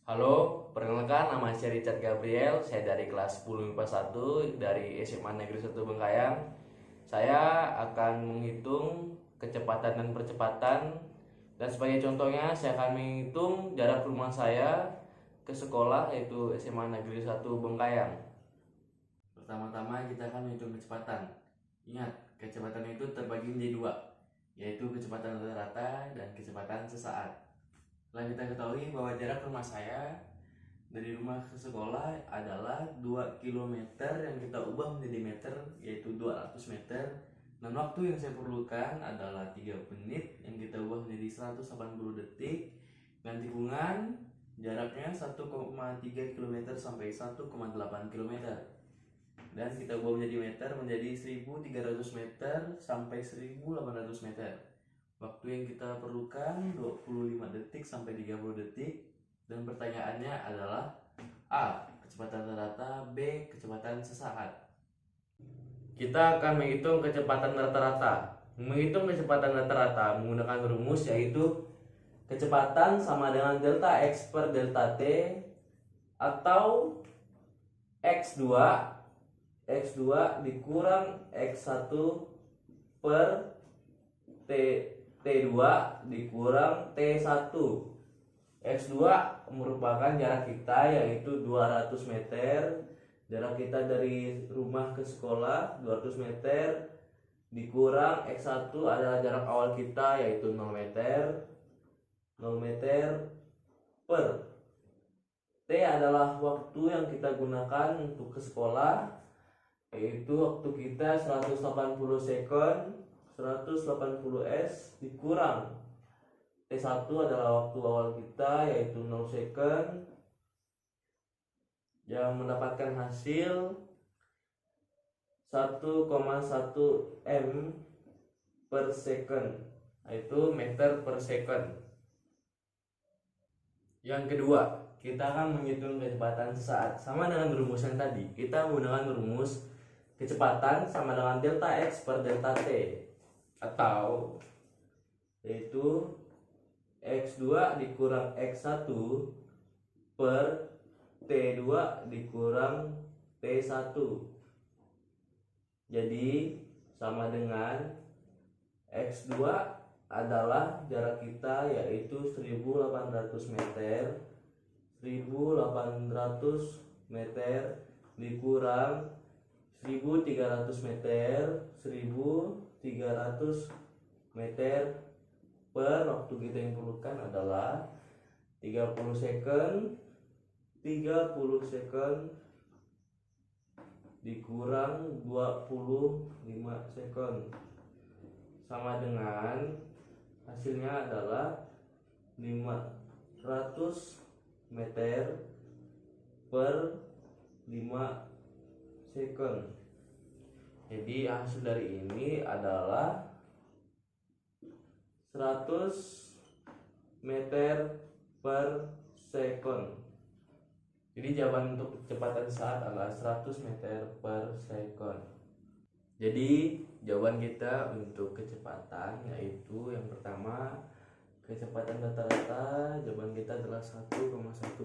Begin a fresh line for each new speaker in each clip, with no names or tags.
Halo, perkenalkan nama saya Richard Gabriel. Saya dari kelas 10 MIPA 1 dari SMA Negeri 1 Bengkayang. Saya akan menghitung kecepatan dan percepatan. Dan sebagai contohnya, saya akan menghitung jarak rumah saya ke sekolah yaitu SMA Negeri 1 Bengkayang. Pertama-tama kita akan menghitung kecepatan. Ingat, kecepatan itu terbagi menjadi dua, yaitu kecepatan rata-rata dan kecepatan sesaat. Setelah kita ketahui bahwa jarak rumah saya dari rumah ke sekolah adalah 2 kilometer yang kita ubah menjadi meter, yaitu 200 meter. Dan waktu yang saya perlukan adalah 3 menit yang kita ubah menjadi 180 detik. Dan tikungan jaraknya 1,3 kilometer sampai 1,8 kilometer. Dan kita ubah menjadi meter menjadi 1.300 meter sampai 1.800 meter. Waktu yang kita perlukan 25 detik sampai 30 detik. Dan pertanyaannya adalah A. Kecepatan rata-rata, B. Kecepatan sesaat. Kita akan menghitung kecepatan rata-rata. Menghitung kecepatan rata-rata menggunakan rumus yaitu kecepatan sama dengan delta X per delta T atau X2 dikurang X1 per T2 dikurang T1. X2 merupakan jarak kita yaitu 200 meter. Jarak kita dari rumah ke sekolah 200 meter dikurang X1 adalah jarak awal kita yaitu 0 meter. 0 meter per T adalah waktu yang kita gunakan untuk ke sekolah, yaitu waktu kita 180 second. 180 S dikurang T1 adalah waktu awal kita yaitu 0 second, yang mendapatkan hasil 1,1 M per second, yaitu meter per second. Yang kedua, kita akan menghitung kecepatan sesaat. Sama dengan rumus yang tadi, kita menggunakan rumus kecepatan sama dengan delta X per delta T, atau yaitu X2 dikurang X1 per T2 dikurang T1. Jadi sama dengan X2 adalah jarak kita yaitu 1.800 meter. 1.800 meter dikurang 1.300 meter. 1.300 meter per waktu kita yang perlukan adalah 30 second. 30 second dikurang 25 second sama dengan hasilnya adalah 500 meter per 5 second. Jadi hasil dari ini adalah 100 meter per second. Jadi jawaban untuk kecepatan saat adalah 100 meter per second. Jadi jawaban kita untuk kecepatan yaitu yang pertama kecepatan rata-rata, jawaban kita adalah 1,1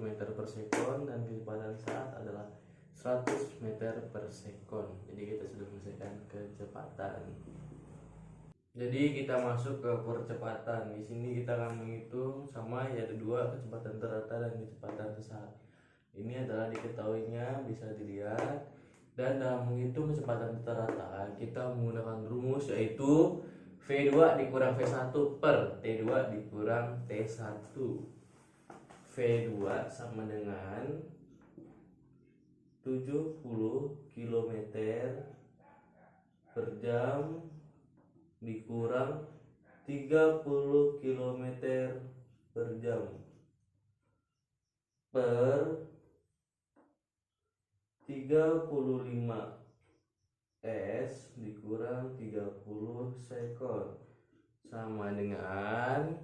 meter per second, dan kecepatan saat adalah 100 meter per second. Jadi kita sudah menyelesaikan kecepatan. Jadi kita masuk ke percepatan. Di sini kita akan menghitung sama yaitu dua, kecepatan rata-rata dan kecepatan sesaat. Ini adalah diketahuinya, bisa dilihat. Dan dalam menghitung kecepatan rata-rata kita menggunakan rumus yaitu V2 dikurang V1 per T2 dikurang T1. V2 sama dengan 70 km per jam dikurang 30 km per jam per 35 S dikurang 30 second sama dengan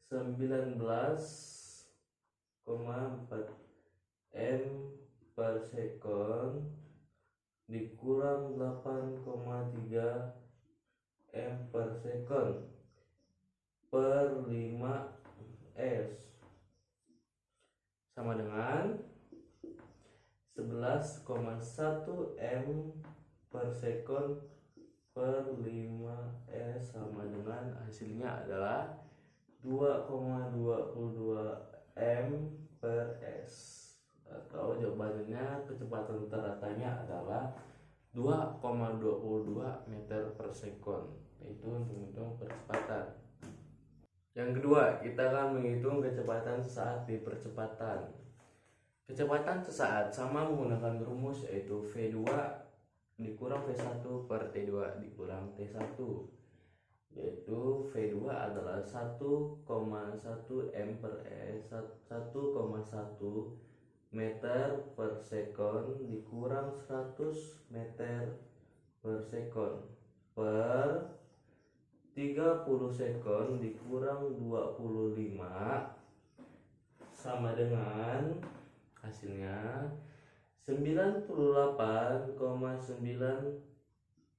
19,4 M per second dikurang 8,3 M per second per 5 S. 18,1 m per sekon per 5s sama dengan hasilnya adalah 2,22 m per s, atau jawabannya kecepatan rata-ratanya adalah 2,22 meter per sekon. Itu untuk menghitung percepatan. Yang kedua, kita akan menghitung kecepatan sesaat di percepatan. Kecepatan sesaat sama menggunakan rumus, yaitu V2 dikurang V1 per T2 dikurang T1, yaitu V2 adalah 1,1 m per s, 1,1 meter per sekon dikurang 100 meter per sekon per 30 sekon dikurang 25 sama dengan hasilnya 98,9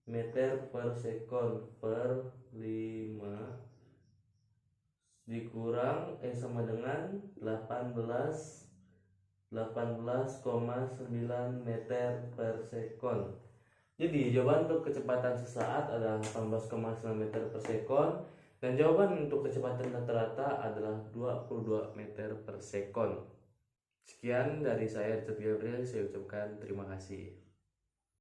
meter per sekon per 5 dikurang sama dengan 18,9 meter per sekon. Jadi jawaban untuk kecepatan sesaat adalah 18,9 meter per sekon, dan jawaban untuk kecepatan rata-rata adalah 22 meter per sekon. Sekian dari saya, Richard Gabriel. Saya ucapkan terima kasih.